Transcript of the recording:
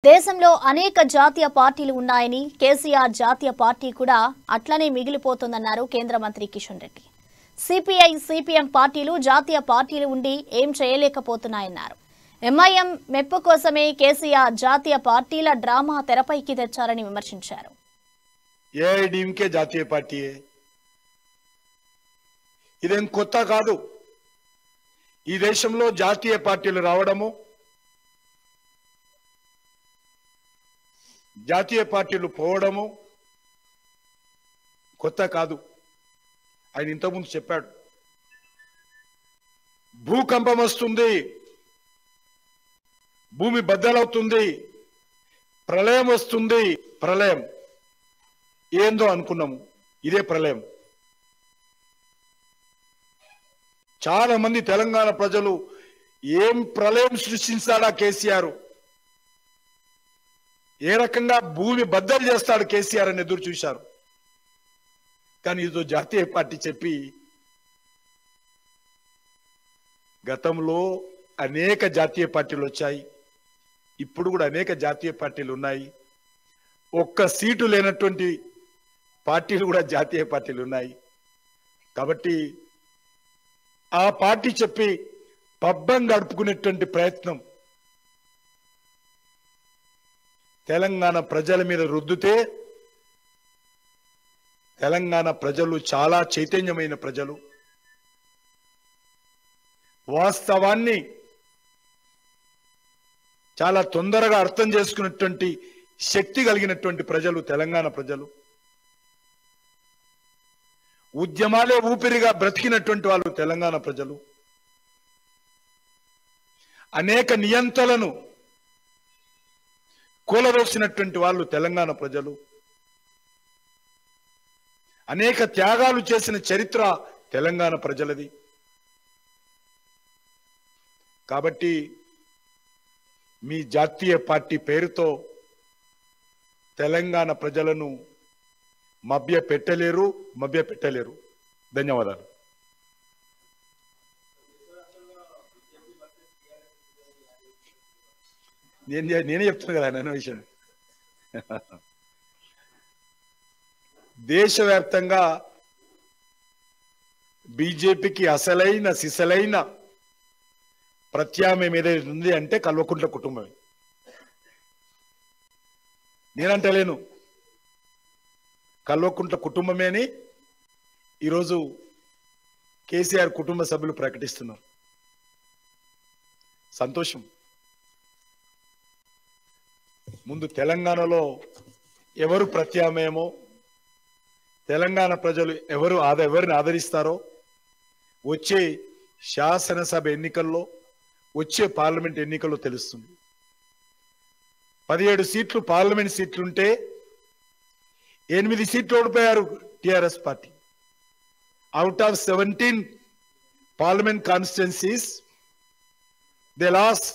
దేశంలో అనేక జాతీయ పార్టీలు ఉన్నాయని కేసీఆర్ జాతీయ పార్టీ కూడా అట్లనే మిగిలిపోతుందన్నారు కేంద్ర మంత్రి కిషన్ రెడ్డి. సిపిఐ, సిపిఎం పార్టీలు జాతీయ పార్టీలు ఉండి ఏం చేయలేకపోతున్నాయన్నారు. ఎంఐఎం మెప్పు కోసమే కేసీఆర్ జాతీయ పార్టీల డ్రామా తెరపైకి తెచ్చారని విమర్శించారు. ఏఐడిఎంకే జాతీయ పార్టీ ఇదేం కొత్త కాదు. ఈ దేశంలో జాతీయ పార్టీలు రావడము, జాతీయ పార్టీలు పోవడము కొత్త కాదు. ఆయన ఇంతకుముందు చెప్పాడు, భూకంపం వస్తుంది, భూమి బద్దలవుతుంది, ప్రళయం వస్తుంది. ప్రళయం ఏందో అనుకున్నాము, ఇదే ప్రళయం. చాలా మంది తెలంగాణ ప్రజలు ఏం ప్రళయం సృష్టిస్తాడా కేసీఆర్, ఏ రకంగా భూమి బద్దలు చేస్తాడు కేసీఆర్ అని ఎదురు చూశారు. కానీ ఇదో జాతీయ పార్టీ చెప్పి, గతంలో అనేక జాతీయ పార్టీలు వచ్చాయి, ఇప్పుడు కూడా అనేక జాతీయ పార్టీలు ఉన్నాయి. ఒక్క సీటు లేనటువంటి పార్టీలు కూడా జాతీయ పార్టీలు ఉన్నాయి. కాబట్టి ఆ పార్టీ చెప్పి పబ్బం గడుపుకునేటువంటి ప్రయత్నం తెలంగాణ ప్రజల మీద రుద్దుతే, తెలంగాణ ప్రజలు చాలా చైతన్యమైన ప్రజలు, వాస్తవాన్ని చాలా తొందరగా అర్థం చేసుకున్నటువంటి శక్తి కలిగినటువంటి ప్రజలు తెలంగాణ ప్రజలు. ఉద్యమాలే ఊపిరిగా బ్రతికినటువంటి వాళ్ళు తెలంగాణ ప్రజలు. అనేక నియంత్రణలను కూలదోసినటువంటి వాళ్ళు తెలంగాణ ప్రజలు. అనేక త్యాగాలు చేసిన చరిత్ర తెలంగాణ ప్రజలది. కాబట్టి మీ జాతీయ పార్టీ పేరుతో తెలంగాణ ప్రజలను మభ్య పెట్టలేరు. ధన్యవాదాలు. నేనే చెప్తున్నా కదా నేను విషయం. దేశవ్యాప్తంగా బీజేపీకి అసలైన సిసలైన ప్రత్యామ్నాయం ఏదైతే ఉంది అంటే కల్వకుంట్ల కుటుంబమే. నేనంటలేను, కల్వకుంట్ల కుటుంబమే అని ఈరోజు కేసీఆర్ కుటుంబ సభ్యులు ప్రకటిస్తున్నారు. సంతోషం. ముందు తెలంగాణలో ఎవరు ప్రత్యామ్నాయమో, తెలంగాణ ప్రజలు ఎవరిని ఆదరిస్తారో వచ్చే శాసనసభ ఎన్నికల్లో, వచ్చే పార్లమెంట్ ఎన్నికల్లో తెలుస్తుంది. 17 సీట్లు పార్లమెంట్ సీట్లుంటే 8 సీట్లు ఓడిపోయారు TRS party. Out of 17 parliament constituencies they last